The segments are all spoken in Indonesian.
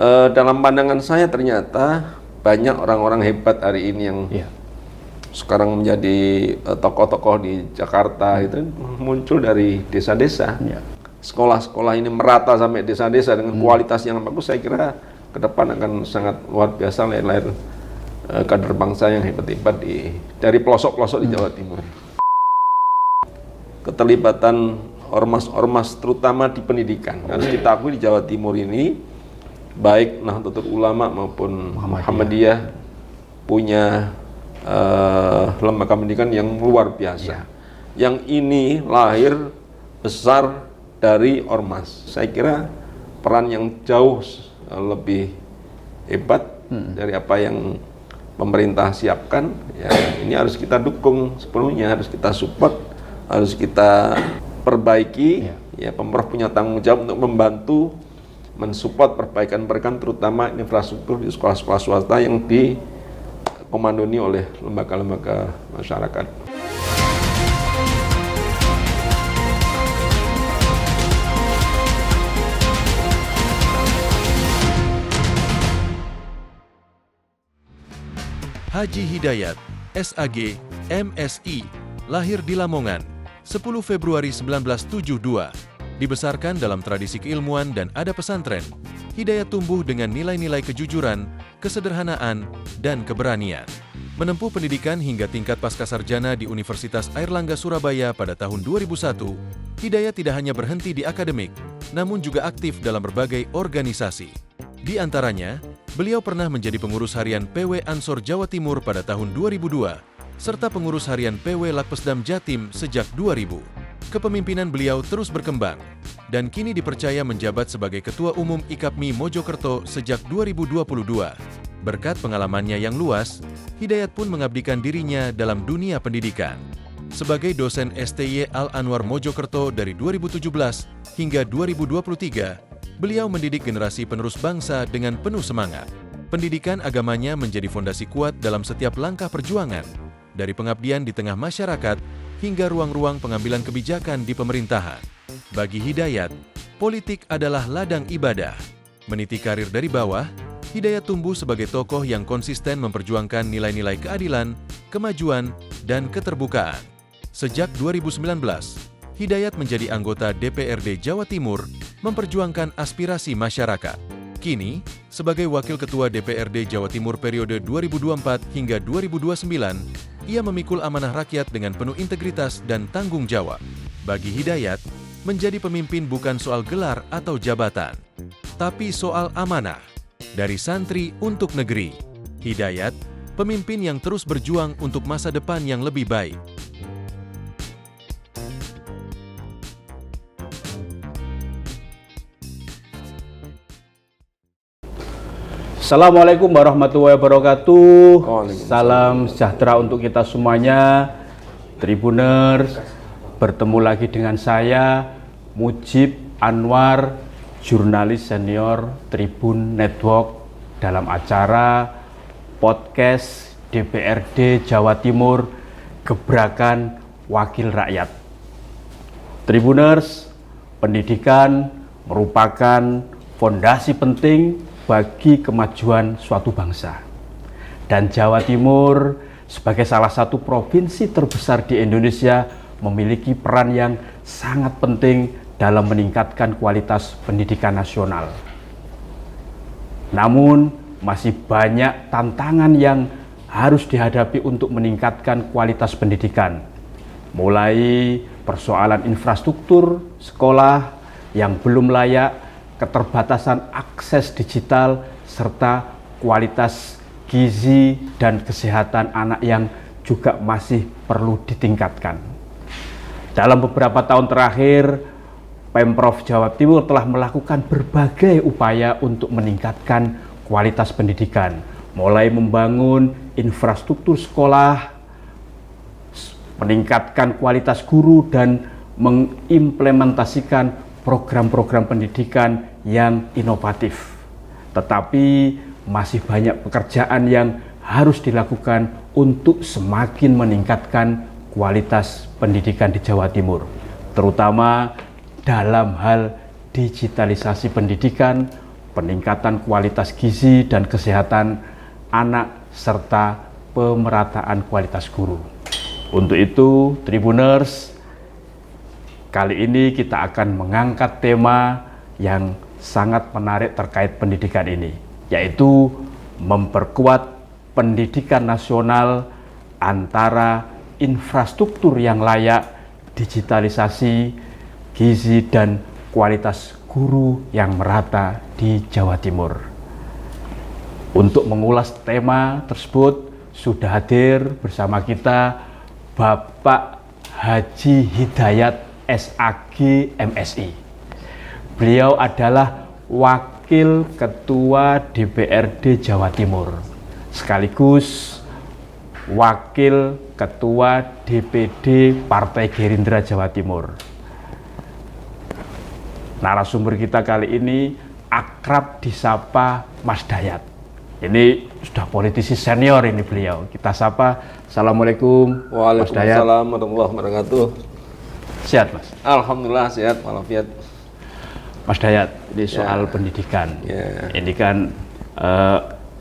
Dalam pandangan saya ternyata banyak orang-orang hebat hari ini yang sekarang menjadi tokoh-tokoh di Jakarta itu muncul dari desa-desa. Sekolah-sekolah ini merata sampai desa-desa dengan kualitas yang bagus. Saya kira ke depan akan sangat luar biasa lahir kader bangsa yang hebat-hebat dari pelosok-pelosok di Jawa Timur. Keterlibatan ormas-ormas terutama di pendidikan harus kita akui di Jawa Timur ini, baik Nahdlatul Ulama maupun Muhammadiyah punya lembaga pendidikan yang luar biasa. Yang ini lahir besar dari ormas. Saya kira peran yang jauh lebih hebat dari apa yang pemerintah siapkan. Ya, ini harus kita dukung sepenuhnya, harus kita support, harus kita perbaiki. Ya, Pemprov punya tanggung jawab untuk membantu mensupport perbaikan terutama infrastruktur di sekolah-sekolah swasta yang dikomandoni oleh lembaga-lembaga masyarakat. Haji Hidayat, SAG, MSI, lahir di Lamongan, 10 Februari 1972. Dibesarkan dalam tradisi keilmuan dan ada pesantren, Hidayat tumbuh dengan nilai-nilai kejujuran, kesederhanaan, dan keberanian. Menempuh pendidikan hingga tingkat pascasarjana di Universitas Airlangga Surabaya pada tahun 2001, Hidayat tidak hanya berhenti di akademik, namun juga aktif dalam berbagai organisasi. Di antaranya, beliau pernah menjadi pengurus harian PW Ansor Jawa Timur pada tahun 2002, serta pengurus harian PW Lakpesdam Jatim sejak 2000. Kepemimpinan beliau terus berkembang, dan kini dipercaya menjabat sebagai Ketua Umum IKAPMI Mojokerto sejak 2022. Berkat pengalamannya yang luas, Hidayat pun mengabdikan dirinya dalam dunia pendidikan. Sebagai dosen STY Al-Anwar Mojokerto dari 2017 hingga 2023, beliau mendidik generasi penerus bangsa dengan penuh semangat. Pendidikan agamanya menjadi fondasi kuat dalam setiap langkah perjuangan, dari pengabdian di tengah masyarakat hingga ruang-ruang pengambilan kebijakan di pemerintahan. Bagi Hidayat, politik adalah ladang ibadah. Meniti karir dari bawah, Hidayat tumbuh sebagai tokoh yang konsisten memperjuangkan nilai-nilai keadilan, kemajuan, dan keterbukaan. Sejak 2019, Hidayat menjadi anggota DPRD Jawa Timur, memperjuangkan aspirasi masyarakat. Kini, sebagai Wakil Ketua DPRD Jawa Timur periode 2024 hingga 2029, ia memikul amanah rakyat dengan penuh integritas dan tanggung jawab. Bagi Hidayat, menjadi pemimpin bukan soal gelar atau jabatan, tapi soal amanah. Dari santri untuk negeri, Hidayat, pemimpin yang terus berjuang untuk masa depan yang lebih baik. Assalamualaikum warahmatullahi wabarakatuh. Salam sejahtera untuk kita semuanya. Tribuners, bertemu lagi dengan saya Mujib Anwar, jurnalis senior Tribun Network, dalam acara podcast DPRD Jawa Timur Gebrakan Wakil Rakyat. Tribuners, pendidikan merupakan fondasi penting bagi kemajuan suatu bangsa. Dan Jawa Timur sebagai salah satu provinsi terbesar di Indonesia memiliki peran yang sangat penting dalam meningkatkan kualitas pendidikan nasional. Namun, masih banyak tantangan yang harus dihadapi untuk meningkatkan kualitas pendidikan. Mulai persoalan infrastruktur sekolah yang belum layak, keterbatasan akses digital, serta kualitas gizi dan kesehatan anak yang juga masih perlu ditingkatkan. Dalam beberapa tahun terakhir, Pemprov Jawa Timur telah melakukan berbagai upaya untuk meningkatkan kualitas pendidikan, mulai membangun infrastruktur sekolah, meningkatkan kualitas guru, dan mengimplementasikan program-program pendidikan yang inovatif. Tetapi masih banyak pekerjaan yang harus dilakukan untuk semakin meningkatkan kualitas pendidikan di Jawa Timur, terutama dalam hal digitalisasi pendidikan, peningkatan kualitas gizi dan kesehatan anak, serta pemerataan kualitas guru. Untuk itu, Tribuners, kali ini kita akan mengangkat tema yang sangat menarik terkait pendidikan ini, yaitu memperkuat pendidikan nasional antara infrastruktur yang layak, digitalisasi, gizi, dan kualitas guru yang merata di Jawa Timur. Untuk mengulas tema tersebut sudah hadir bersama kita Bapak Haji Hidayat SAG MSI. Beliau adalah Wakil Ketua DPRD Jawa Timur, sekaligus Wakil Ketua DPD Partai Gerindra Jawa Timur. Narasumber kita kali ini akrab disapa Mas Dayat. Ini sudah politisi senior ini beliau. Kita sapa. Assalamualaikum Mas Dayat. Waalaikumsalam warahmatullahi wabarakatuh. Sehat Mas? Alhamdulillah sehat walafiat. Mas Dayat, ini soal pendidikan. Ini kan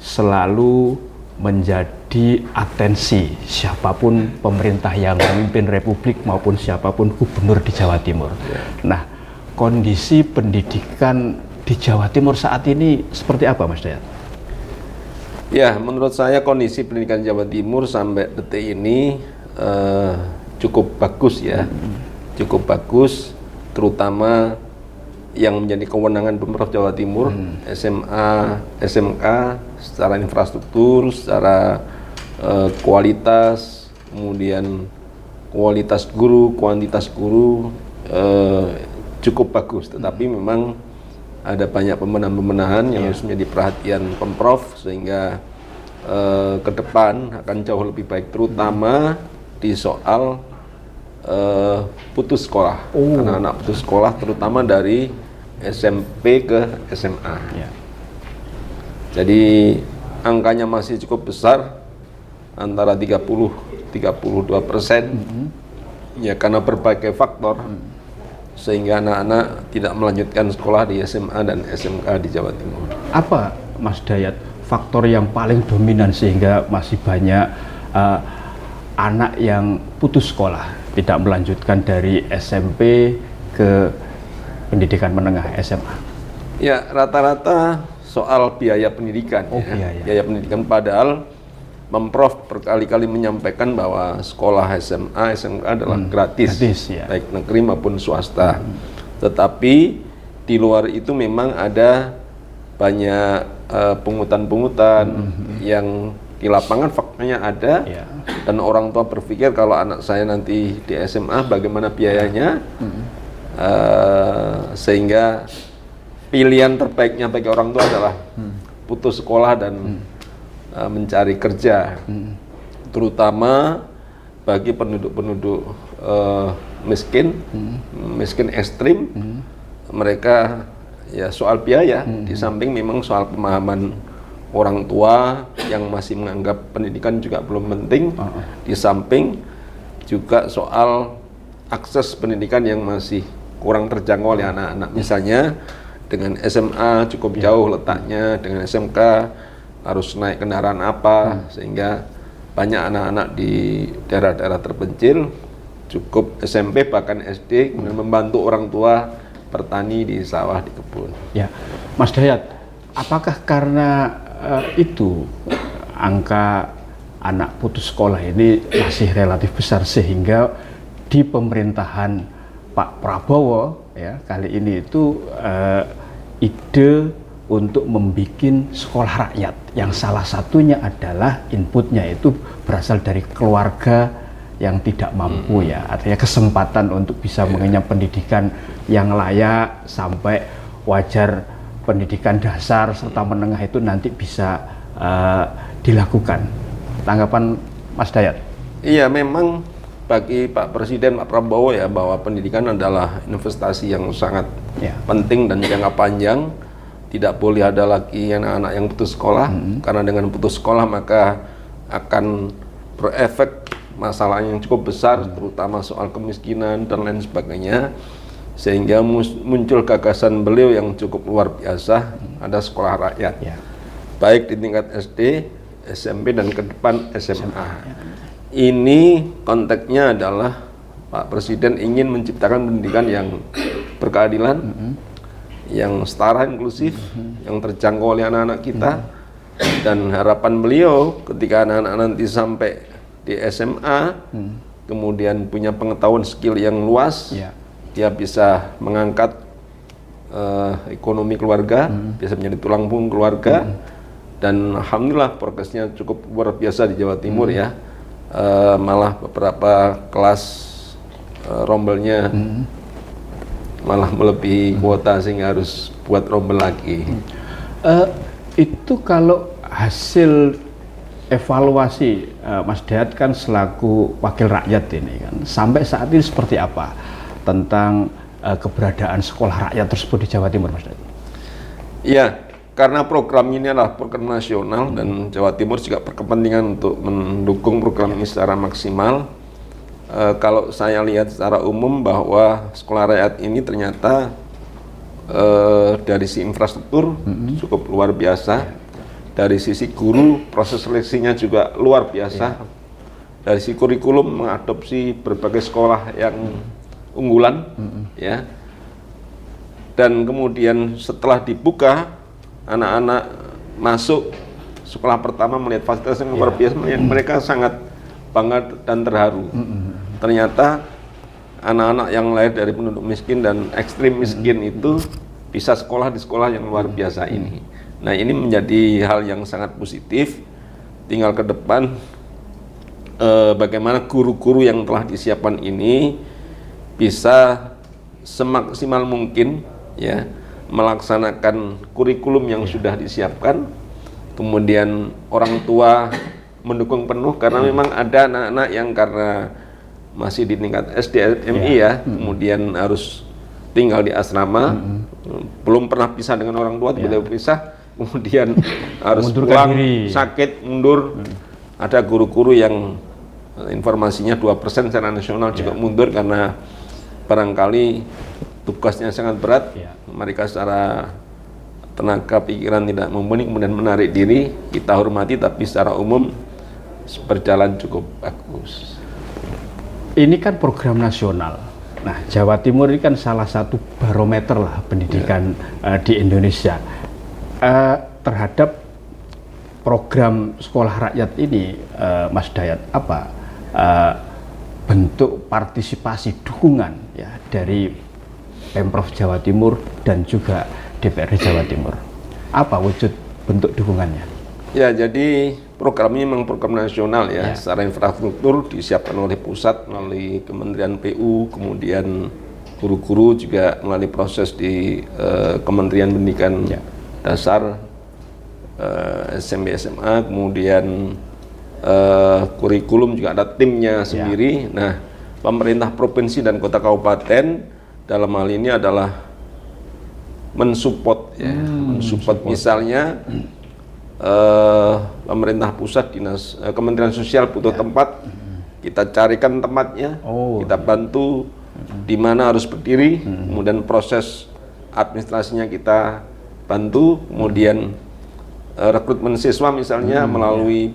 selalu menjadi atensi siapapun pemerintah yang memimpin republik maupun siapapun gubernur di Jawa Timur. Nah, kondisi pendidikan di Jawa Timur saat ini seperti apa, Mas Dayat? Ya, menurut saya kondisi pendidikan Jawa Timur sampai detik ini cukup bagus ya. Cukup bagus, terutama yang menjadi kewenangan Pemprov Jawa Timur, SMA, SMK, secara infrastruktur, secara kualitas, kemudian kualitas guru, kuantitas guru cukup bagus. Tetapi memang ada banyak pembenahan-pembenahan yang harus menjadi perhatian Pemprov sehingga ke depan akan jauh lebih baik, terutama di soal putus sekolah. Anak-anak putus sekolah terutama dari SMP ke SMA. Jadi angkanya masih cukup besar, antara 30-32%. Ya, karena berbagai faktor sehingga anak-anak tidak melanjutkan sekolah di SMA dan SMK di Jawa Timur. Apa, Mas Dayat, faktor yang paling dominan sehingga masih banyak anak yang putus sekolah, tidak melanjutkan dari SMP ke pendidikan menengah SMA? Ya, rata-rata soal biaya pendidikan. Biaya pendidikan, padahal Pemprov berkali-kali menyampaikan bahwa sekolah SMA, SMK adalah gratis baik negeri maupun swasta. Tetapi di luar itu memang ada banyak pungutan-pungutan yang di lapangan faktanya ada, dan orang tua berpikir kalau anak saya nanti di SMA bagaimana biayanya, sehingga pilihan terbaiknya bagi orang tua adalah putus sekolah dan mencari kerja, terutama bagi penduduk-penduduk miskin, miskin ekstrim. Mereka ya soal biaya, di samping memang soal pemahaman orang tua yang masih menganggap pendidikan juga belum penting, di samping juga soal akses pendidikan yang masih kurang terjangkau oleh anak-anak. Misalnya dengan SMA cukup jauh letaknya, dengan SMK harus naik kendaraan apa, sehingga banyak anak-anak di daerah-daerah terpencil cukup SMP bahkan SD kemudian membantu orang tua bertani di sawah, di kebun. Ya, Mas Dayat, apakah karena itu angka anak putus sekolah ini masih relatif besar sehingga di pemerintahan Pak Prabowo ya kali ini itu ide untuk membuat sekolah rakyat yang salah satunya adalah inputnya itu berasal dari keluarga yang tidak mampu ya, artinya kesempatan untuk bisa mengenyam pendidikan yang layak sampai wajar pendidikan dasar serta menengah itu nanti bisa dilakukan. Tanggapan Mas Dayat? Iya, memang bagi Pak Presiden, Pak Prabowo ya, bahwa pendidikan adalah investasi yang sangat penting dan jangka panjang. Tidak boleh ada lagi anak-anak yang putus sekolah, karena dengan putus sekolah maka akan berefek masalah yang cukup besar, terutama soal kemiskinan dan lain sebagainya. sehingga muncul gagasan beliau yang cukup luar biasa, ada sekolah rakyat, Ya. baik di tingkat SD, SMP dan ke depan SMA. Ini konteksnya adalah Pak Presiden ingin menciptakan pendidikan yang berkeadilan, yang setara, inklusif, yang terjangkau oleh anak-anak kita, dan harapan beliau ketika anak-anak nanti sampai di SMA, kemudian punya pengetahuan skill yang luas, Ya. dia bisa mengangkat ekonomi keluarga, bisa menjadi tulang punggung keluarga, dan alhamdulillah progresnya cukup luar biasa di Jawa Timur ya. Malah beberapa kelas rombelnya malah melebihi kuota sehingga harus buat rombel lagi. Itu kalau hasil evaluasi Mas Dayat kan selaku wakil rakyat ini kan, sampai saat ini seperti apa tentang keberadaan sekolah rakyat tersebut di Jawa Timur, Mas Dayat? Iya, karena program ini adalah program nasional dan Jawa Timur juga berkepentingan untuk mendukung program ini secara maksimal. Kalau saya lihat secara umum bahwa sekolah rakyat ini ternyata dari sisi infrastruktur cukup luar biasa, dari sisi guru proses seleksinya juga luar biasa, dari sisi kurikulum mengadopsi berbagai sekolah yang unggulan, ya. Dan kemudian setelah dibuka, anak-anak masuk sekolah pertama melihat fasilitas yang luar biasa, mereka sangat bangga dan terharu. Ternyata anak-anak yang lahir dari penduduk miskin dan ekstrim miskin itu bisa sekolah di sekolah yang luar biasa ini. Nah, ini menjadi hal yang sangat positif. Tinggal ke depan bagaimana guru-guru yang telah disiapkan ini bisa semaksimal mungkin ya melaksanakan kurikulum yang sudah disiapkan. Kemudian orang tua mendukung penuh karena memang ada anak-anak yang karena masih di tingkat SD MI ya, kemudian harus tinggal di asrama, belum pernah pisah dengan orang tua, tiba-tiba pisah, kemudian harus pulang sakit, mundur. Ada guru-guru yang informasinya 2% secara nasional juga mundur karena barangkali tugasnya sangat berat, mereka secara tenaga pikiran tidak mumpuni, kemudian menarik diri. Kita hormati, tapi secara umum berjalan cukup bagus. Ini kan program nasional. Nah, Jawa Timur ini kan salah satu barometer lah pendidikan di Indonesia. Terhadap program sekolah rakyat ini, Mas Dayat, apa bentuk partisipasi dukungan ya dari Pemprov Jawa Timur dan juga DPRD Jawa Timur? Apa wujud bentuk dukungannya? Ya, jadi program ini memang program nasional ya. Secara infrastruktur disiapkan oleh pusat melalui Kementerian PU, kemudian guru-guru juga melalui proses di Kementerian Pendidikan Dasar, SMP, SMA, kemudian kurikulum juga ada timnya sendiri. Nah, pemerintah provinsi dan kota kabupaten dalam hal ini adalah mensupport ya, mensupport misalnya pemerintah pusat, dinas Kementerian Sosial butuh tempat, kita carikan tempatnya, kita bantu di mana harus berdiri, kemudian proses administrasinya kita bantu, kemudian rekrutmen siswa misalnya melalui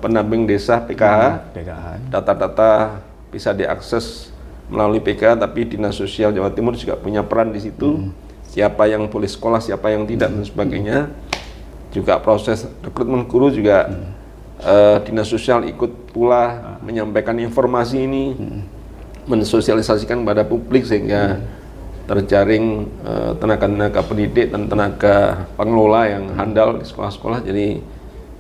pendamping desa PKH, data-data bisa diakses melalui PKH, tapi Dinas Sosial Jawa Timur juga punya peran di situ, siapa yang boleh sekolah, siapa yang tidak dan sebagainya. Juga proses rekrutmen guru juga Dinas Sosial ikut pula menyampaikan informasi ini, mensosialisasikan kepada publik sehingga terjaring tenaga-tenaga pendidik dan tenaga pengelola yang handal di sekolah-sekolah. Jadi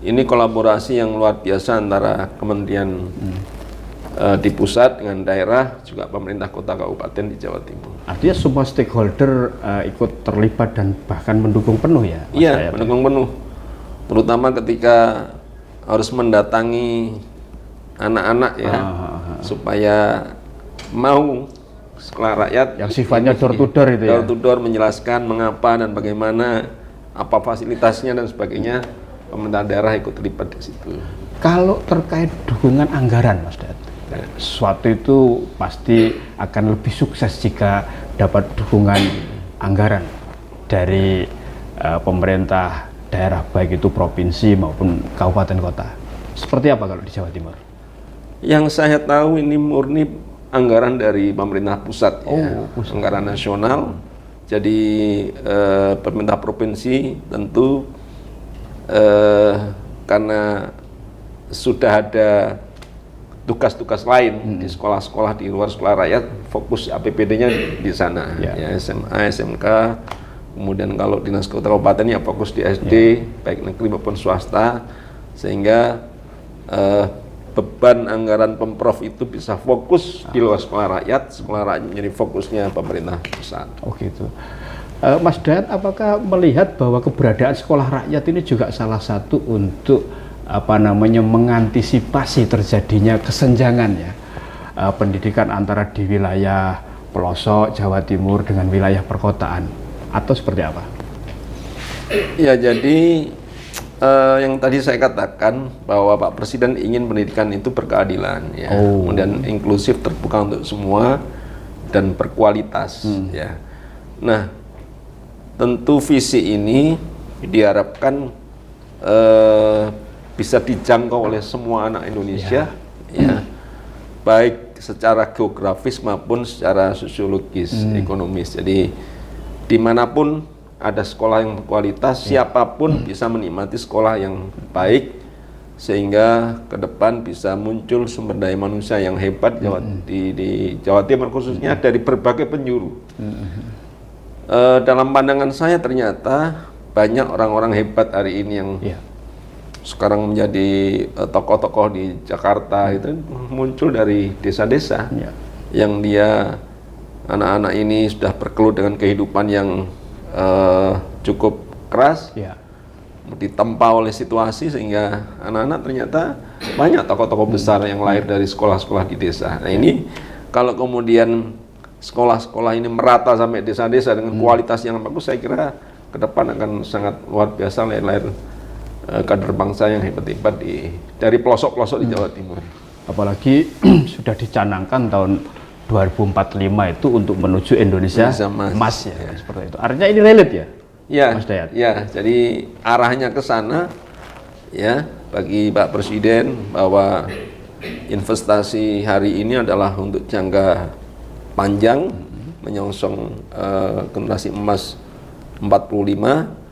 ini kolaborasi yang luar biasa antara kementerian di pusat dengan daerah, juga pemerintah kota kabupaten di Jawa Timur. Artinya semua stakeholder ikut terlibat dan bahkan mendukung penuh ya? Iya, mendukung penuh. Terutama ketika harus mendatangi anak-anak ya, supaya mau sekolah rakyat yang sifatnya door to door itu ya? Door to door, menjelaskan mengapa dan bagaimana, apa fasilitasnya dan sebagainya. Pemerintah daerah ikut terlibat di situ. Kalau terkait dukungan anggaran, Mas Dayat, Sesuatu itu pasti akan lebih sukses jika dapat dukungan anggaran dari pemerintah daerah, baik itu provinsi maupun kabupaten kota. Seperti apa kalau di Jawa Timur? Yang saya tahu ini murni anggaran dari pemerintah pusat, pusat. anggaran nasional. Jadi pemerintah provinsi tentu karena sudah ada tugas-tugas lain di sekolah-sekolah di luar sekolah rakyat, fokus APBD-nya di sana, ya SMA, SMK. Kemudian kalau dinas kota kabupaten ya fokus di SD, baik negeri maupun swasta, sehingga beban anggaran Pemprov itu bisa fokus di luar sekolah rakyat menjadi fokusnya pemerintah pusat. Oh gitu. Mas Dayat, apakah melihat bahwa keberadaan sekolah rakyat ini juga salah satu untuk mengantisipasi terjadinya kesenjangan ya pendidikan antara di wilayah pelosok Jawa Timur dengan wilayah perkotaan, atau seperti apa? Ya, jadi yang tadi saya katakan bahwa Pak Presiden ingin pendidikan itu berkeadilan, ya, kemudian inklusif, terbuka untuk semua dan berkualitas, ya. Nah, tentu visi ini diharapkan bisa dijangkau oleh semua anak Indonesia, ya, baik secara geografis maupun secara sosiologis, ekonomis. Jadi dimanapun ada sekolah yang berkualitas, siapapun bisa menikmati sekolah yang baik, sehingga ke depan bisa muncul sumber daya manusia yang hebat di Jawa Timur, khususnya dari berbagai penjuru. Dalam pandangan saya ternyata banyak orang-orang hebat hari ini yang sekarang menjadi tokoh-tokoh di Jakarta, itu muncul dari desa-desa yang dia anak-anak ini sudah berkeluh dengan kehidupan yang cukup keras, ditempa oleh situasi, sehingga anak-anak ternyata banyak tokoh-tokoh besar yang lahir dari sekolah-sekolah di desa. Nah, ini kalau kemudian sekolah-sekolah ini merata sampai desa-desa dengan kualitas yang bagus, saya kira ke depan akan sangat luar biasa lahir kader bangsa yang hebat-hebat dari pelosok-pelosok di Jawa Timur. Apalagi sudah dicanangkan tahun 2045 itu untuk menuju Indonesia emas, ya, seperti itu. Artinya ini relate ya, Mas Dayat? Ya, jadi arahnya ke sana, ya, bagi Pak Presiden, bahwa investasi hari ini adalah untuk jangka panjang, menyongsong generasi emas 45.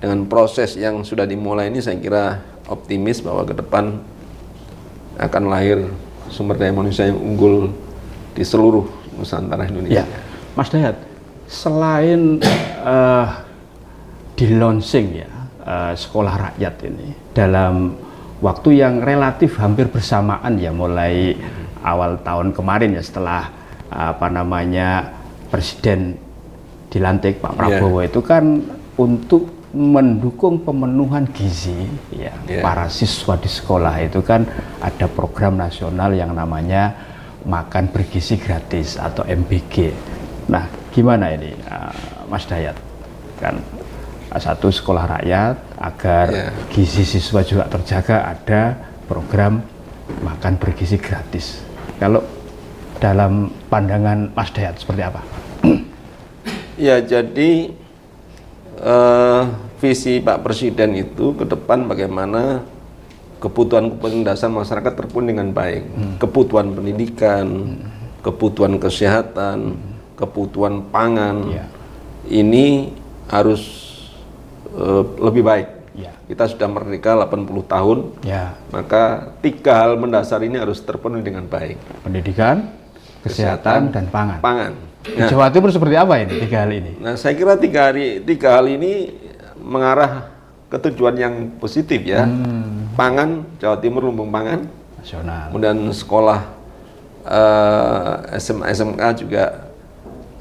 Dengan proses yang sudah dimulai ini, saya kira optimis bahwa ke depan akan lahir sumber daya manusia yang unggul di seluruh Nusantara Indonesia. Mas Dayat, selain di launching sekolah rakyat ini dalam waktu yang relatif hampir bersamaan, ya, mulai awal tahun kemarin, ya, setelah Presiden dilantik Pak Prabowo, itu kan untuk mendukung pemenuhan gizi para siswa di sekolah, itu kan ada program nasional yang namanya makan bergizi gratis atau MBG. Nah, gimana ini Mas Dayat? Kan satu sekolah rakyat, agar gizi siswa juga terjaga, ada program makan bergizi gratis. Kalau dalam pandangan Mas Dayat seperti apa? Ya, jadi visi Pak Presiden itu ke depan bagaimana kebutuhan dasar masyarakat terpenuhi dengan baik. Kebutuhan pendidikan, kebutuhan kesehatan, kebutuhan pangan, ini harus lebih baik. Kita sudah merdeka 80 tahun, maka 3 hal mendasar ini harus terpenuhi dengan baik. Pendidikan, kesehatan, dan pangan. Di Jawa Timur seperti apa ini 3 hal ini? Nah, saya kira 3 hal ini mengarah ke tujuan yang positif, ya. Pangan, Jawa Timur lumbung pangan nasional. Kemudian sekolah SMA, SMK juga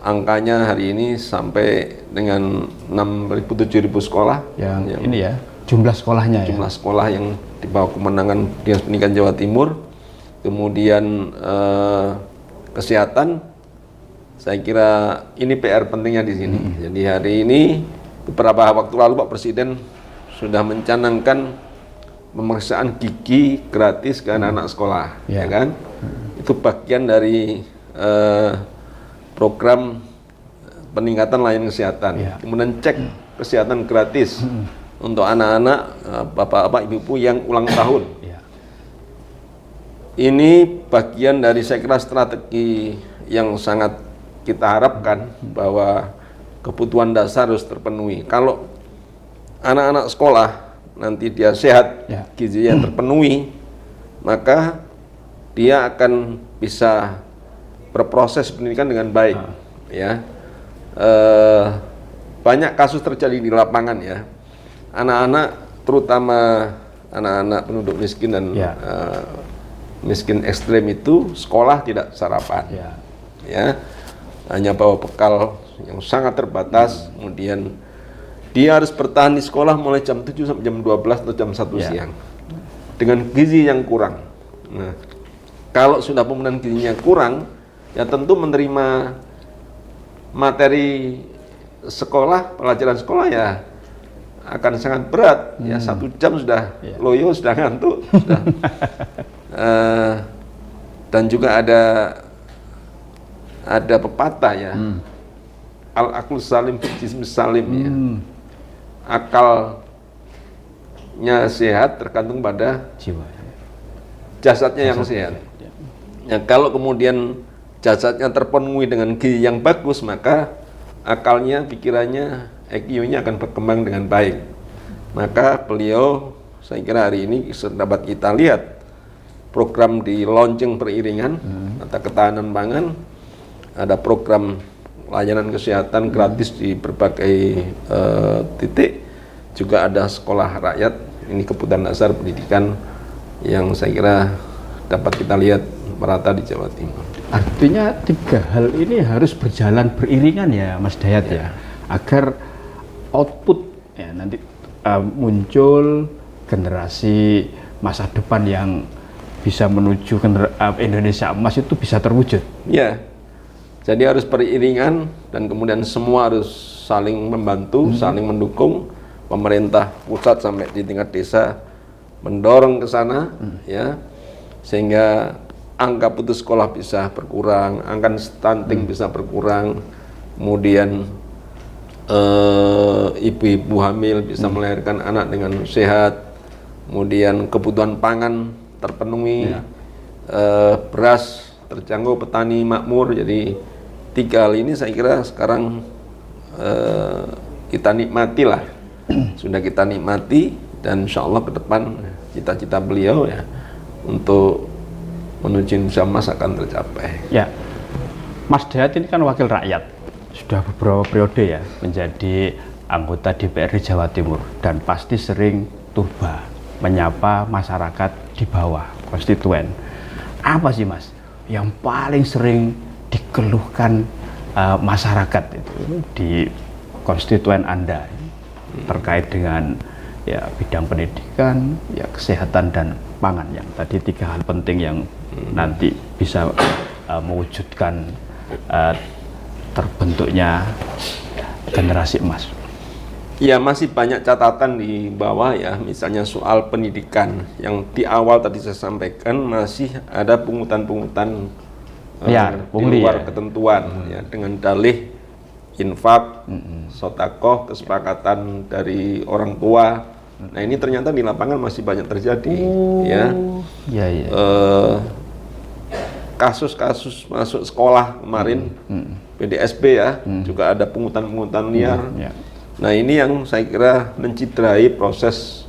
angkanya hari ini sampai dengan 6.000-7.000 sekolah. Yang ini ya, jumlah sekolahnya. Jumlah sekolah yang di bawah kemenangan Dinas Pendidikan Jawa Timur. Kemudian kesehatan, saya kira ini PR pentingnya di sini. Jadi hari ini, beberapa waktu lalu Pak Presiden sudah mencanangkan pemeriksaan gigi gratis ke anak-anak sekolah, ya kan? Itu bagian dari program peningkatan layanan kesehatan. Kemudian cek kesehatan gratis untuk anak-anak, bapak-bapak, ibu-ibu yang ulang tahun. Ini bagian dari saya kira strategi yang sangat kita harapkan bahwa kebutuhan dasar harus terpenuhi. Kalau anak-anak sekolah nanti dia sehat, gizinya terpenuhi, maka dia akan bisa berproses pendidikan dengan baik. Ya, banyak kasus terjadi di lapangan ya. Anak-anak, terutama anak-anak penduduk miskin dan miskin ekstrem itu sekolah tidak sarapan, ya, hanya bawa bekal yang sangat terbatas, kemudian dia harus bertahan di sekolah mulai jam 7 sampai jam 12 atau jam 1 siang dengan gizi yang kurang. Nah, kalau sudah pemenuhan gizinya kurang, ya tentu menerima materi sekolah, pelajaran sekolah ya akan sangat berat. Ya 1 jam sudah loyo, sudah ngantuk, sudah. Dan juga ada pepatah ya, al-aqlu salim fil jismi salim, ya. Akalnya sehat tergantung pada jiwa, jasadnya yang sehat. Ya, kalau kemudian jasadnya terpenuhi dengan gizi yang bagus, maka akalnya, pikirannya, EQ-nya akan berkembang dengan baik. Maka beliau, saya kira hari ini dapat kita lihat program di launching beriringan, ada ketahanan pangan, ada program layanan kesehatan gratis di berbagai titik, juga ada sekolah rakyat. Ini kebutuhan dasar pendidikan yang saya kira dapat kita lihat merata di Jawa Timur. Artinya 3 hal ini harus berjalan beriringan ya Mas Dayat ya, agar output ya nanti muncul generasi masa depan yang bisa menuju Indonesia emas itu bisa terwujud. Ya, jadi harus beriringan dan kemudian semua harus saling membantu, saling mendukung. Pemerintah pusat sampai di tingkat desa mendorong ke sana, ya, sehingga angka putus sekolah bisa berkurang, angka stunting bisa berkurang, kemudian ibu-ibu hamil bisa melahirkan anak dengan sehat, kemudian kebutuhan pangan terpenuhi, beras terjangkau, petani makmur. Jadi 3 hal ini saya kira sekarang kita nikmati lah, sudah kita nikmati, dan insya Allah ke depan cita-cita beliau ya untuk menuju Indonesia emas akan tercapai. Ya, Mas Dayat ini kan wakil rakyat, sudah beberapa periode ya menjadi anggota DPRD Jawa Timur dan pasti sering turba menyapa masyarakat di bawah konstituen. Apa sih Mas yang paling sering dikeluhkan masyarakat itu di konstituen Anda terkait dengan ya bidang pendidikan, ya kesehatan dan pangan, yang tadi 3 hal penting yang nanti bisa mewujudkan terbentuknya generasi emas? Ya, masih banyak catatan di bawah ya, misalnya soal pendidikan yang di awal tadi saya sampaikan masih ada pungutan-pungutan di luar ketentuan ya, dengan dalih infak, sotakoh, kesepakatan dari orang tua. Nah ini ternyata di lapangan masih banyak terjadi, ya. Kasus-kasus masuk sekolah kemarin, PDSB ya, juga ada pungutan-pungutan liar. Nah ini yang saya kira menciderai proses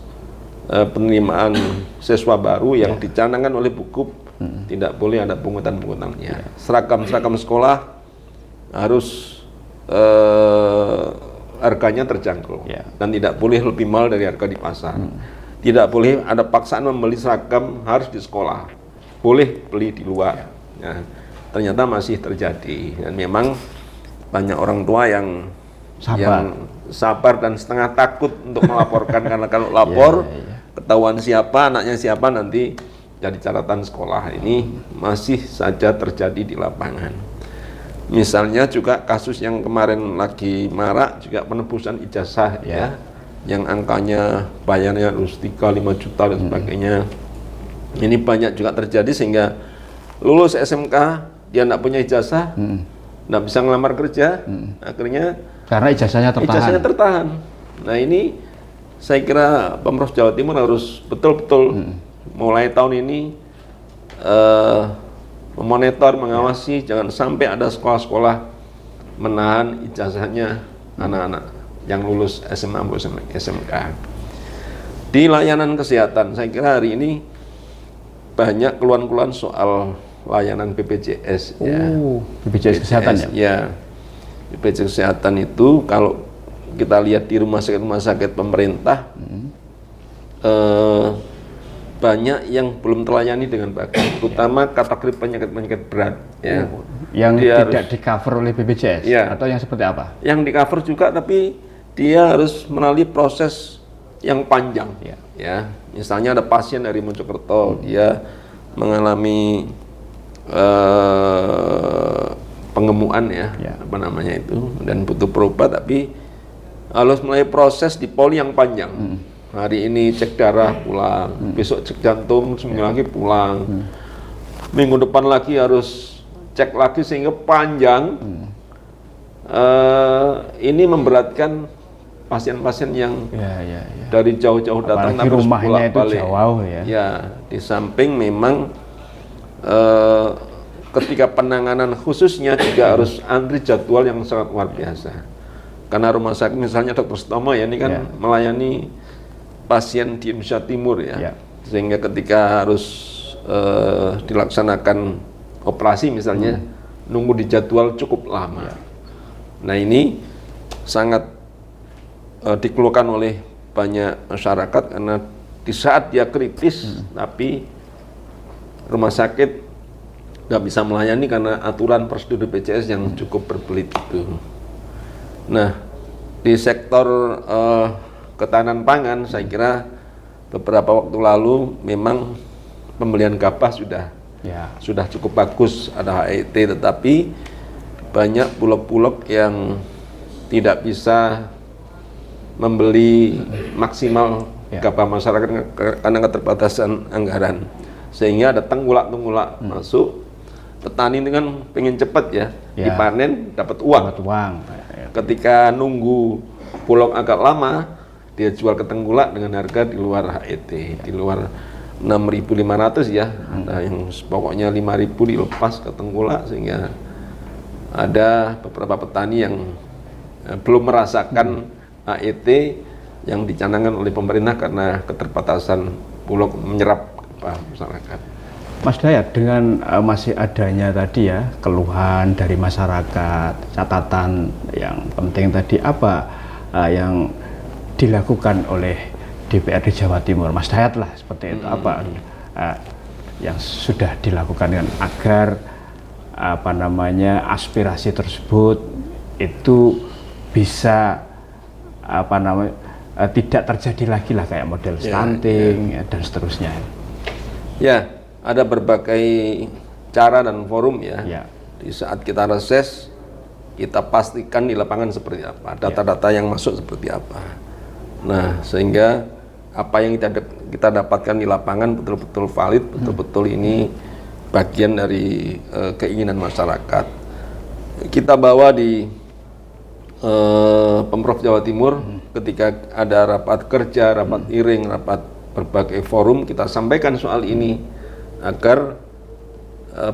penerimaan siswa baru yang dicanangkan oleh Bukup. Tidak boleh ada pungutan-pungutan liar. Seragam sekolah harus harganya terjangkau dan tidak boleh lebih mahal dari harga di pasar. Tidak boleh ada paksaan membeli seragam harus di sekolah, boleh beli di luar. Nah, ternyata masih terjadi, dan memang banyak orang tua yang sabar dan setengah takut untuk melaporkan karena kalau lapor ketahuan siapa, anaknya siapa, nanti jadi catatan sekolah. Ini masih saja terjadi di lapangan. Misalnya juga kasus yang kemarin lagi marak juga penebusan ijazah ya. yang angkanya bayarnya harus 3-5 juta dan sebagainya. Ini banyak juga terjadi sehingga lulus SMK dia tidak punya ijazah, tidak bisa ngelamar kerja, akhirnya Karena ijazahnya tertahan. Nah ini saya kira Pemprov Jawa Timur harus betul-betul mulai tahun ini memonitor, mengawasi, jangan sampai ada sekolah-sekolah menahan ijazahnya anak-anak yang lulus SMA maupun SMK. Di layanan kesehatan, saya kira hari ini banyak keluhan-keluhan soal layanan BPJS. BPJS kesehatan ya? Ya, BPJS kesehatan itu kalau kita lihat di rumah sakit pemerintah, banyak yang belum terlayani dengan baik, terutama kategori penyakit-penyakit berat. Ya. Yang Dia tidak di cover oleh BPJS? Ya. Atau yang seperti apa? Yang di cover juga, tapi dia harus melalui proses yang panjang. Ya, misalnya ada pasien dari Mojokerto, dia mengalami pengemukan apa namanya itu, dan butuh berobat, tapi harus melalui proses di poli yang panjang. Hari ini cek darah pulang, besok cek jantung, seminggu lagi pulang, minggu depan lagi harus cek lagi, sehingga panjang. Ini memberatkan pasien-pasien yang dari jauh-jauh datang, tapi rumahnya itu jauh ya. Ya, di samping memang ketika penanganan khususnya juga harus antri jadwal yang sangat luar biasa. Karena rumah sakit misalnya Dr. Sutomo ya, ini kan melayani pasien di Indonesia Timur ya. Sehingga ketika harus dilaksanakan operasi misalnya, nunggu di jadwal cukup lama. Nah ini sangat dikeluhkan oleh banyak masyarakat karena di saat dia kritis, tapi rumah sakit nggak bisa melayani karena aturan prosedur BPJS yang cukup berbelit itu. Nah, di sektor ketahanan pangan, saya kira beberapa waktu lalu memang pembelian gabah sudah cukup bagus, ada HET, tetapi banyak bulog-bulog yang tidak bisa membeli maksimal gabah masyarakat karena keterbatasan anggaran, sehingga ada tenggulak-tenggulak masuk. Petani itu kan pengen cepat dipanen dapat uang. Ketika nunggu bulog agak lama, dia jual ke tenggulak dengan harga di luar HET, di luar 6.500 ya. Nah, yang pokoknya 5.000 dilepas ke tenggulak, sehingga ada beberapa petani yang belum merasakan HET yang dicanangkan oleh pemerintah karena keterbatasan bulog menyerap masyarakat. Mas Dayat, dengan masih adanya tadi ya keluhan dari masyarakat, catatan yang penting tadi apa yang dilakukan oleh DPRD Jawa Timur, Mas Dayat lah seperti itu, apa yang sudah dilakukan agar aspirasi tersebut itu bisa tidak terjadi lagi lah kayak model stunting dan seterusnya. Ya, ada berbagai cara dan forum ya. Di saat kita reses, kita pastikan di lapangan seperti apa, data-data yang masuk seperti apa. Nah, sehingga apa yang kita dapatkan di lapangan betul-betul valid, betul-betul ini bagian dari keinginan masyarakat. Kita bawa di Pemprov Jawa Timur ketika ada rapat kerja, rapat iring, rapat berbagai forum, kita sampaikan soal ini agar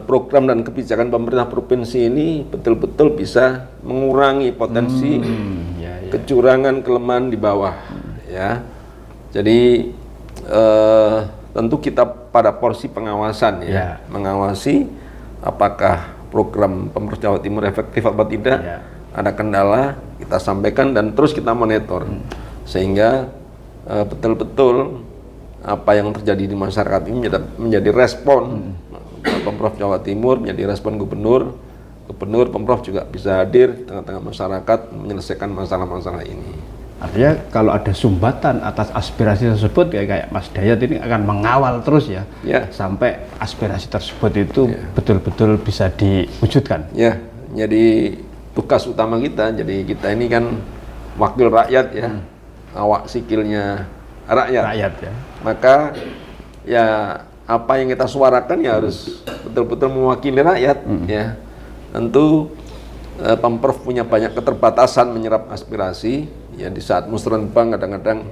program dan kebijakan pemerintah provinsi ini betul-betul bisa mengurangi potensi kecurangan, kelemahan di bawah ya. Jadi tentu kita pada porsi pengawasan mengawasi apakah program Pemprov Jawa Timur efektif atau tidak. Ada kendala, kita sampaikan dan terus kita monitor sehingga betul-betul apa yang terjadi di masyarakat ini menjadi respon Pemprov Jawa Timur, menjadi respon Gubernur, Pemprov juga bisa hadir di tengah-tengah masyarakat menyelesaikan masalah-masalah ini. Artinya kalau ada sumbatan atas aspirasi tersebut kayak Mas Dayat ini akan mengawal terus sampai aspirasi tersebut itu betul-betul bisa diwujudkan. Ya, jadi tugas utama kita. Jadi kita ini kan wakil rakyat ya. awak sikilnya rakyat. Ya. Maka ya apa yang kita suarakan ya harus betul-betul mewakili rakyat ya. Tentu Pemprov punya banyak keterbatasan menyerap aspirasi ya, di saat musrenbang kadang-kadang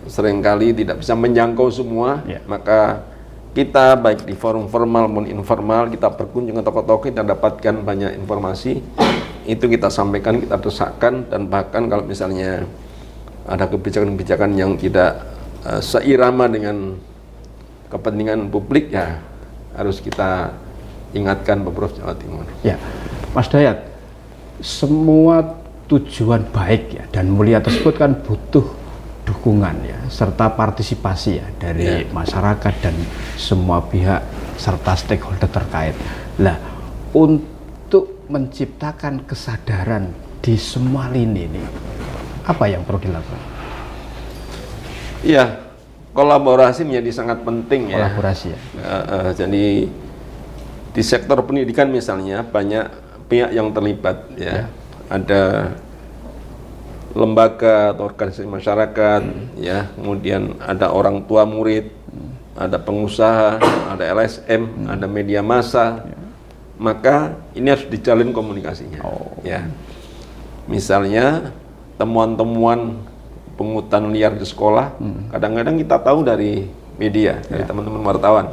seringkali tidak bisa menjangkau semua. Maka kita baik di forum formal maupun informal, kita berkunjung ke tokoh-tokoh, kita dapatkan banyak informasi, itu kita sampaikan, kita desakkan, dan bahkan kalau misalnya ada kebijakan-kebijakan yang tidak seirama dengan kepentingan publik, ya harus kita ingatkan Pemprov Jawa Timur. Ya, Mas Dayat, semua tujuan baik ya dan mulia tersebut kan butuh dukungan ya, serta partisipasi ya dari masyarakat dan semua pihak serta stakeholder terkait. Nah, untuk menciptakan kesadaran di semua lini ini, apa yang perlu dilakukan? Iya, kolaborasi menjadi sangat penting ya. Kolaborasi ya. Jadi di sektor pendidikan misalnya banyak pihak yang terlibat ya. Ada lembaga atau organisasi masyarakat ya, kemudian ada orang tua murid, ada pengusaha, ada LSM, ada media massa. Maka ini harus dijalin komunikasinya. Ya. Misalnya temuan-temuan pungutan liar di sekolah, kadang-kadang kita tahu dari media, dari teman-teman wartawan.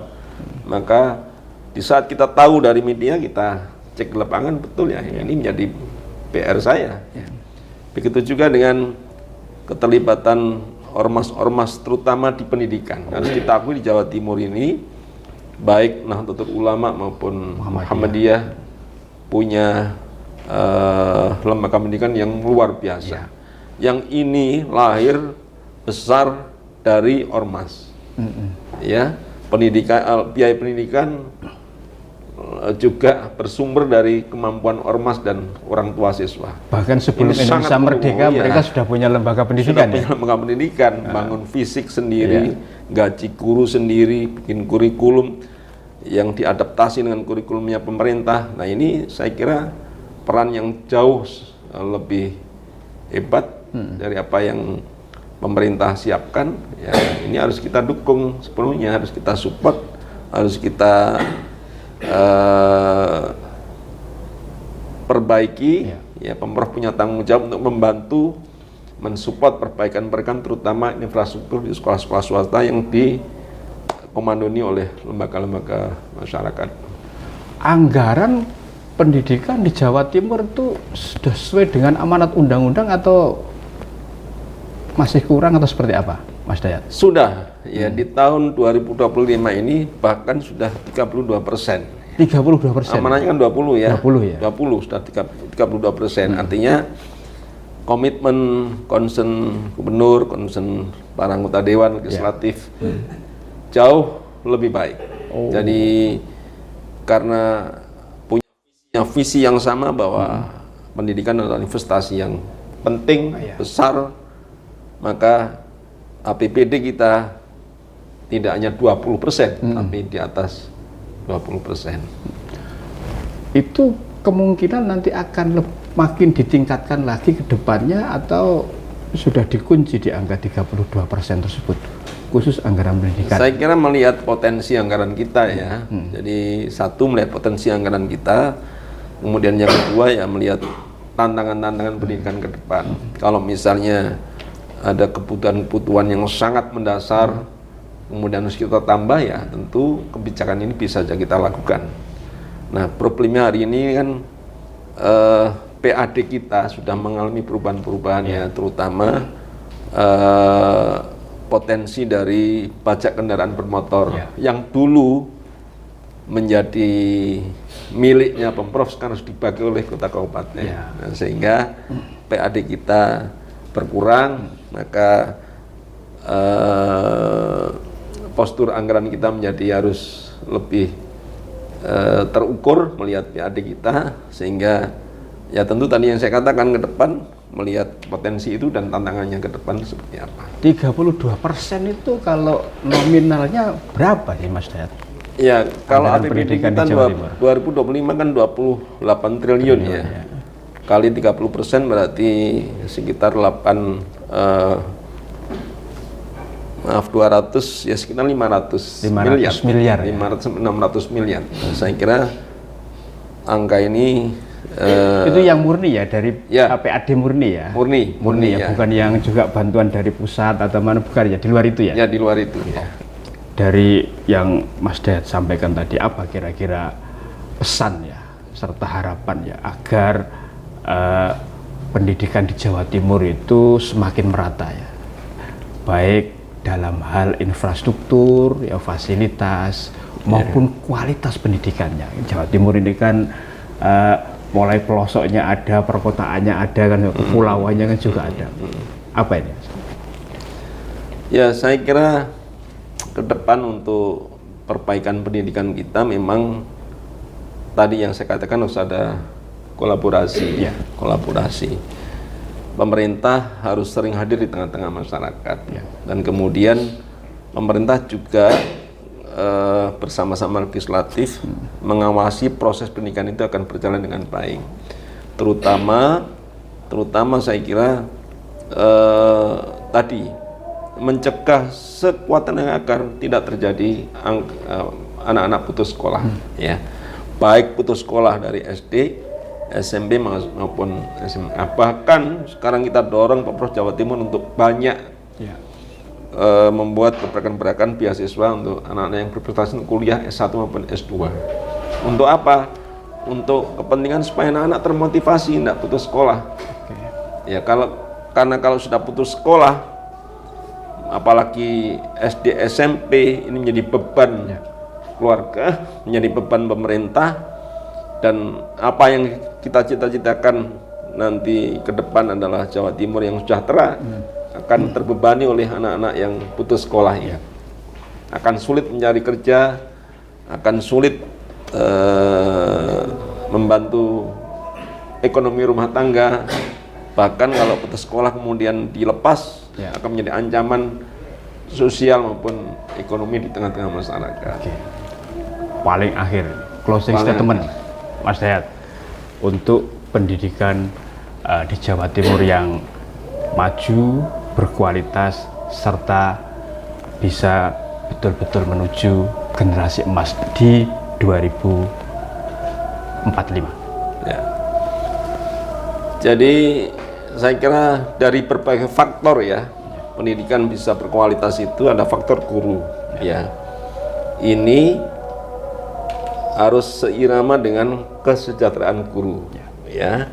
Maka di saat kita tahu dari media, kita cek di lapangan, betul ya, ini menjadi PR saya. Begitu juga dengan keterlibatan ormas-ormas terutama di pendidikan. Harus kita akui di Jawa Timur ini, baik Nahdlatul Ulama maupun Muhammadiyah punya lembaga pendidikan yang luar biasa. Yang ini lahir besar dari ormas. Ya, pendidikan, biaya pendidikan juga bersumber dari kemampuan ormas dan orang tua siswa. Bahkan sebelum Indonesia merdeka, mereka sudah punya lembaga pendidikan. Sudah punya lembaga pendidikan, bangun fisik sendiri, gaji guru sendiri, bikin kurikulum yang diadaptasi dengan kurikulumnya pemerintah. Nah, ini saya kira peran yang jauh lebih hebat dari apa yang pemerintah siapkan. Ya, ini harus kita dukung sepenuhnya, harus kita support, harus kita perbaiki. Ya, Pemprov punya tanggung jawab untuk membantu mensupport perbaikan-perbaikan terutama infrastruktur di sekolah-sekolah swasta yang dikomandoni oleh lembaga-lembaga masyarakat. Anggaran Pendidikan di Jawa Timur itu sudah sesuai dengan amanat undang-undang atau masih kurang atau seperti apa, Mas Dayat? Sudah, ya di tahun 2025 ini bahkan sudah 32%. 32%. Amanahnya kan 20 ya. 20 ya. 20 sudah 32%. Artinya komitmen concern gubernur, concern para anggota dewan legislatif jauh lebih baik. Jadi karena punya visi yang sama bahwa pendidikan adalah investasi yang penting, besar, maka APBD kita tidak hanya 20%, tapi di atas 20%. Itu kemungkinan nanti akan makin ditingkatkan lagi ke depannya atau sudah dikunci di angka 32% tersebut, khusus anggaran pendidikan? Saya kira melihat potensi anggaran kita ya. Jadi satu, melihat potensi anggaran kita, kemudian yang kedua ya melihat tantangan-tantangan pendidikan ke depan. Kalau misalnya ada kebutuhan-kebutuhan yang sangat mendasar, kemudian harus kita tambah, ya tentu kebijakan ini bisa saja kita lakukan. Nah, problemnya hari ini kan PAD kita sudah mengalami perubahan-perubahan ya, terutama potensi dari pajak kendaraan bermotor yang dulu menjadi miliknya Pemprov sekarang harus dibagi oleh kota kabupaten. Nah, sehingga PAD kita berkurang, maka postur anggaran kita menjadi harus lebih terukur melihat PAD kita, sehingga ya tentu tadi yang saya katakan ke depan melihat potensi itu dan tantangannya ke depan seperti apa. 32% itu kalau nominalnya berapa sih, Mas Dayat? Ya, kalau APBD kita 2025 kan 28 triliun ya. kali 30% berarti sekitar 200 ya sekitar 500 miliar. 500-600 miliar. Saya kira angka ini itu yang murni ya dari PAD murni ya. Murni ya, bukan yang juga bantuan dari pusat atau mana, bukan ya, di luar itu ya. Ya, di luar itu ya. Dari yang Mas Dayat sampaikan tadi, apa kira-kira pesan ya serta harapan ya agar pendidikan di Jawa Timur itu semakin merata ya, baik dalam hal infrastruktur ya, fasilitas maupun kualitas pendidikannya. Jawa Timur ini kan mulai pelosoknya ada, perkotaannya ada kan, kepulauannya kan juga ada. Apa ini? Ya, saya kira ke depan untuk perbaikan pendidikan kita memang tadi yang saya katakan harus ada kolaborasi. Kolaborasi. Pemerintah harus sering hadir di tengah-tengah masyarakat. Dan kemudian pemerintah juga bersama-sama legislatif mengawasi proses pendidikan itu akan berjalan dengan baik. Terutama saya kira tadi mencegah sekuat tenaga agar tidak terjadi anak-anak putus sekolah, ya, baik putus sekolah dari SD, SMP maupun SMA. Bahkan sekarang kita dorong Pemprov Jawa Timur untuk banyak membuat gerakan-gerakan beasiswa untuk anak-anak yang berprestasi kuliah S1 maupun S2. Untuk apa? Untuk kepentingan supaya anak-anak termotivasi tidak putus sekolah. Ya, karena kalau sudah putus sekolah, apalagi SD SMP, ini menjadi beban keluarga, menjadi beban pemerintah, dan apa yang kita cita-citakan nanti ke depan adalah Jawa Timur yang sejahtera akan terbebani oleh anak-anak yang putus sekolah ini. Akan sulit mencari kerja, akan sulit membantu ekonomi rumah tangga, bahkan kalau putus sekolah kemudian dilepas akan menjadi ancaman sosial maupun ekonomi di tengah-tengah masyarakat. Paling akhir, closing statement Mas Dayat untuk pendidikan di Jawa Timur yang maju, berkualitas, serta bisa betul-betul menuju generasi emas di 2045. Ya. Jadi saya kira dari berbagai faktor ya, pendidikan bisa berkualitas itu ada faktor guru. Ya, ini harus seirama dengan kesejahteraan guru. Ya,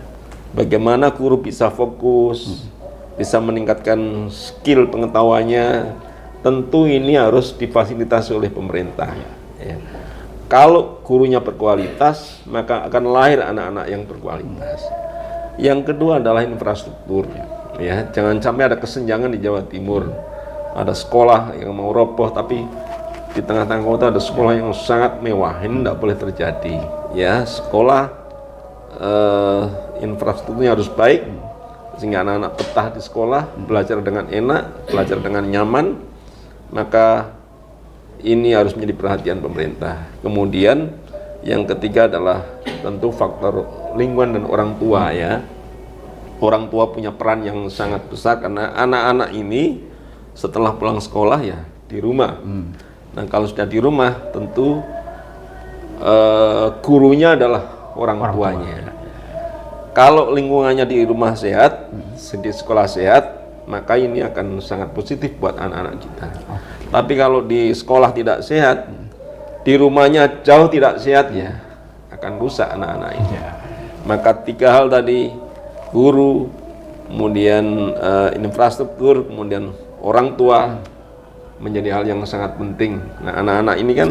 bagaimana guru bisa fokus, bisa meningkatkan skill pengetahuannya, tentu ini harus difasilitasi oleh pemerintah. Ya. Kalau gurunya berkualitas, maka akan lahir anak-anak yang berkualitas. Yang kedua adalah infrastruktur. Ya, jangan sampai ada kesenjangan di Jawa Timur. Ada sekolah yang mau roboh, tapi di tengah-tengah kota ada sekolah yang sangat mewah. Ini tidak boleh terjadi. Ya, sekolah infrastrukturnya harus baik, sehingga anak-anak betah di sekolah, belajar dengan enak, belajar dengan nyaman. Maka ini harus menjadi perhatian pemerintah. Kemudian yang ketiga adalah tentu faktor lingkungan dan orang tua ya. Orang tua punya peran yang sangat besar karena anak-anak ini setelah pulang sekolah ya di rumah. Nah, kalau sudah di rumah tentu gurunya adalah orang tuanya. Kalau lingkungannya di rumah sehat, di sekolah sehat, maka ini akan sangat positif buat anak-anak kita. Tapi kalau di sekolah tidak sehat, di rumahnya jauh tidak sehat ya, akan rusak anak-anak ini. Maka tiga hal tadi, guru, kemudian infrastruktur, kemudian orang tua menjadi hal yang sangat penting. Nah, anak-anak ini kan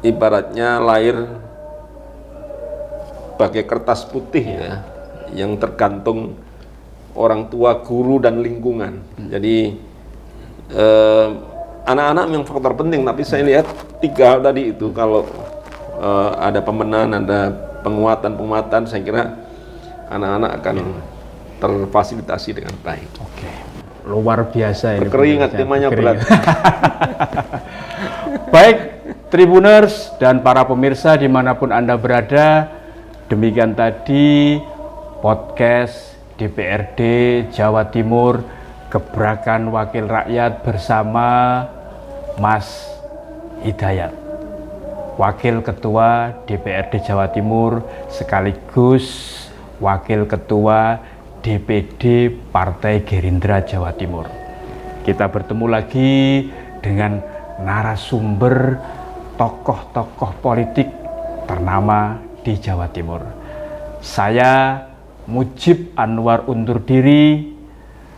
ibaratnya lahir bagai kertas putih ya, yang tergantung orang tua, guru, dan lingkungan. Jadi anak-anak memang faktor penting, tapi saya lihat tiga hal tadi itu kalau ada pembenahan, ada penguatan, saya kira anak-anak akan terfasilitasi dengan baik. Oke, luar biasa ini. Berkeringat, temanya berat. Baik, Tribuners dan para pemirsa dimanapun Anda berada, Demikian tadi podcast DPRD Jawa Timur Gebrakan Wakil Rakyat bersama Mas Hidayat, Wakil Ketua DPRD Jawa Timur sekaligus Wakil Ketua DPD Partai Gerindra Jawa Timur. Kita bertemu lagi dengan narasumber tokoh-tokoh politik ternama di Jawa Timur. Saya Mujib Anwar undur diri.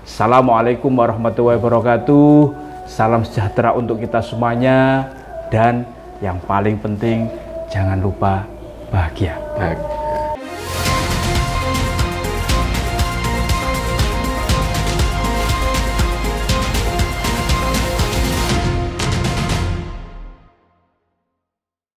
Assalamualaikum warahmatullahi wabarakatuh. Salam sejahtera untuk kita semuanya, dan yang paling penting jangan lupa bahagia.